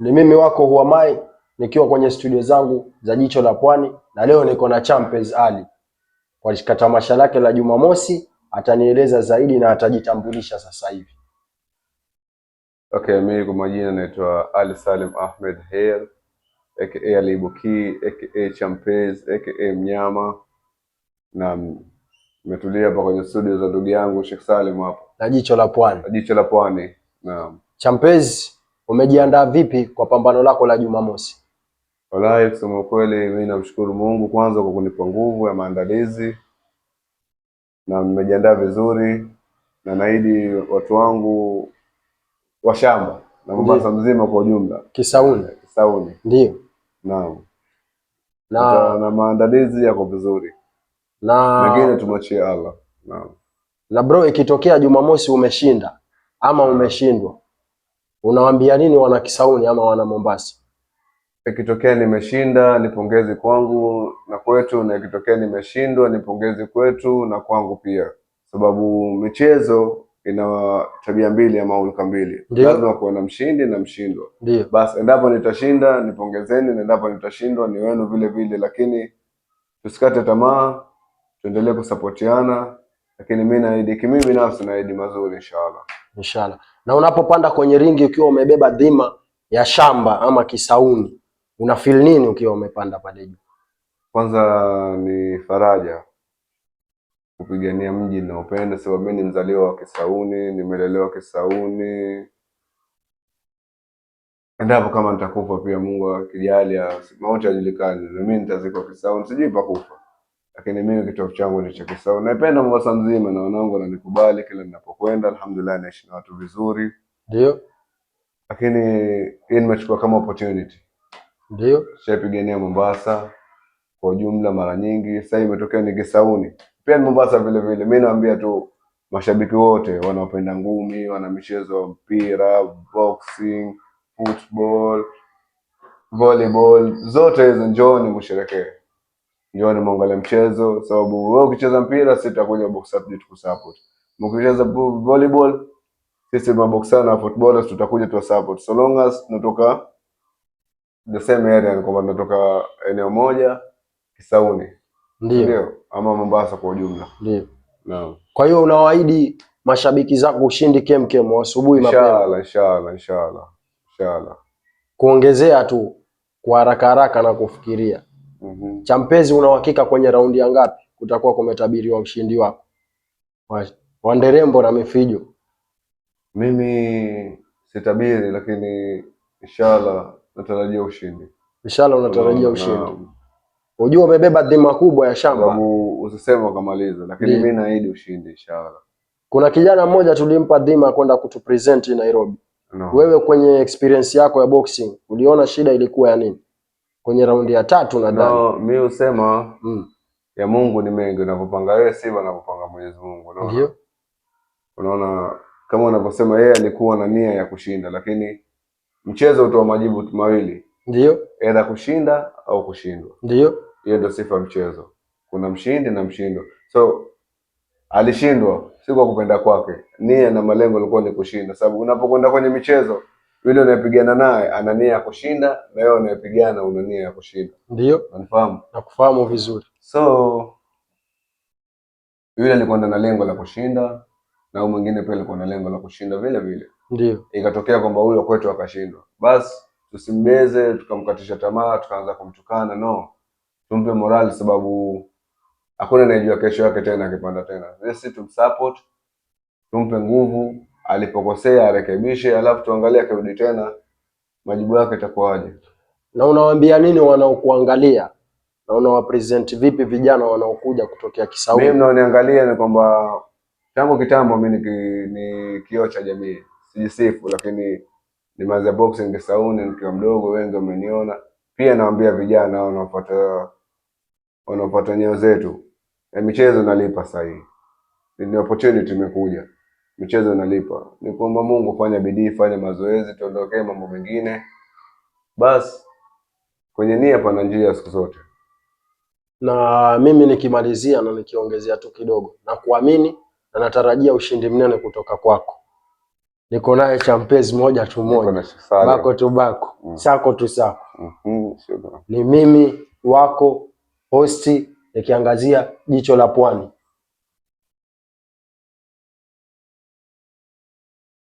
Ni mimi wako Huamai nikiwa kwenye studio zangu za Jicho la Pwani, na leo niko na Champez Ali katika tamasha lake la Jumamosi. Atanieleza zaidi na atajitambulisha sasa hivi. Okay, mimi kwa majina naitwa Ali Salim Ahmed Hair aka Ali Buki aka Champez aka Mnyama, na nimetulia hapa kwenye studio za ndugu yangu Sheikh Salim hapa na Jicho la Pwani. Jicho la Pwani. Naam. Champez, umejiandaa vipi kwa pambano lako la Jumamosi? Wallahi, kusema kweli mimi namshukuru Mungu kwanza kwa kunipa nguvu ya maandalizi, na nimejiandaa vizuri, na naahidi watu wangu wa shamba na Mombasa mzima kwa ujumla. Kisauni. Ndio. Naam. Na maandalizi yako vizuri. Na mengine tumwachie Allah. Naam. Na bro, ikitokea Jumamosi umeshinda ama umeshindwa, unawaambia nini wana Kisauni ama wana Mombasa? Ikitokea nimeshinda ni pongezi kwangu na kwetu, na ikitokea nimeshindwa ni pongezi kwetu na kwangu pia, sababu michezo ina tabia mbili ama hulka mbili. Lazima kuwe na mshindi na mshindwa. Basi endapo nitashinda nipongezeni, na endapo nitashindwa ni wenu vile vile, lakini tusikate tamaa, tuendelee kusapotiana. Lakini mimi naahidi, kimi binafsi naahidi mazuri inshallah. Na unapopanda kwenye ringi ukiwa umebeba dhima ya shamba ama Kisauni, una feel nini ukiwa umepanda pale juu? Kwanza ni faraja kupigania mji ninaopenda, sababu mimi ni mzaliwa wa Kisauni, nimelelewa Kisauni. Endapo kama nitakufa pia, Mungu akijalia, mauti hajulikani, na mimi nitazikwa Kisauni, sijui pa kufa, lakini mimi kitovu changu ni cha Kisauni. Naipenda Mombasa mzima na wanangu wananikubali kila ninapokwenda, alhamdulillah, naishi na watu vizuri. Ndio. Lakini hii nimechukua kama opportunity. Ndio. Shapigania Mombasa kwa ujumla mara nyingi, sasa imetokea ni Kisauni. Pia ni Mombasa vile vile. Mimi naambia tu mashabiki wote wanaopenda ngumi, wana michezo, mpira, boxing, football, volleyball, zote hizo njooni msherekee. Njooni muangalie mchezo, sababu wewe ukicheza mpira sisi tutakuja box up tukusupport. Mkicheza volleyball sisi maboxer na footballers tutakuja tu support. So long as tunatoka the same area, ni kwamba tunatoka eneo moja Kisauni. Ndio. Ama Mombasa kwa ujumla. Ndio. Naam. Kwa hiyo unawaahidi mashabiki zako ushindi kemkem asubuhi mapema? Inshallah. Kuongezea tu kwa haraka na kufikiria. Champezi, una uhakika kwenye raundi ya ngapi kutakuwa kumetabiriwa ushindi wako wa nderembo na mifijo? Mimi sitabiri, lakini inshallah natarajia ushindi. Inshallah unatarajia ushindi. Unajua umebeba dhima kubwa ya shamba. Sababu usiseme ukamaliza, lakini mimi naahidi ushindi inshallah. Kuna kijana mmoja tulimpa dhima kwenda kutupresent Nairobi. Wewe kwenye experience yako ya boxing uliona shida ilikuwa ya nini kwenye raundi ya 3 nadhani? Mimi usema ya Mungu ni mengi, unapopanga wewe si anapopanga Mwenyezi Mungu. Ndio. Unaona kama unavyosema, yeye alikuwa na nia ya kushinda, lakini mchezo utoa majibu mawili. Ndio. Aidha kushinda au kushindwa. Ndio. Hiyo ndio sifa mchezo. Kuna mshindi na mshindwa. So alishindwa si kwa kupenda kwake. Nia na malengo yalikuwa ni kushinda, sababu unapokwenda kwenye michezo yule unayepigana naye ana nia ya kushinda, na wewe unayepigana una nia ya kushinda. Ndio. Unafahamu? Nakufahamu vizuri. So yule alikuwa na lengo la kushinda, na huyu mwingine pia alikuwa na lengo la kushinda vile vile. Ndio. Ikatokea kwamba huyo kwetu akashindwa. Basi tusimbeze tukamkatisha tamaa tukaanza kumtukana, no. Tumpe morali, sababu hakuna anayejua kesho yake tena akipanda tena. Sisi tumsupport, tumpe nguvu, alipokosea arekebishe, alafu tuangalie akirudi tena majibu yake itakuwaje. Na unawaambia nini wanaokuangalia? Na unawapresent vipi vijana wanaokuja kutokea Kisauni? Mimi mnaoniangalia ni kwamba tangu kitambo mimi ni kioo cha jamii. Sijisifu, lakini nimeanza boxing Kisauni nikiwa mdogo, wengi wameniona. Pia naambia vijana wanaopata nyeo zetu, michezo inalipa sasa hivi. Ni opportunity imekuja. Michezo inalipa. Ni kuomba Mungu, fanya bidii, fanya mazoezi, tuondokee mambo mengine. Bas kwenye nia pana njia siku zote. Na mimi nikimalizia na nikiongezea tu kidogo, na kuamini na natarajia ushindi mnene kutoka kwako. Niko naye champezi moja tu moja. Bako tu bako. Sako tu sako. Ni mimi wako hosti nikiangazia Jicho la Pwani.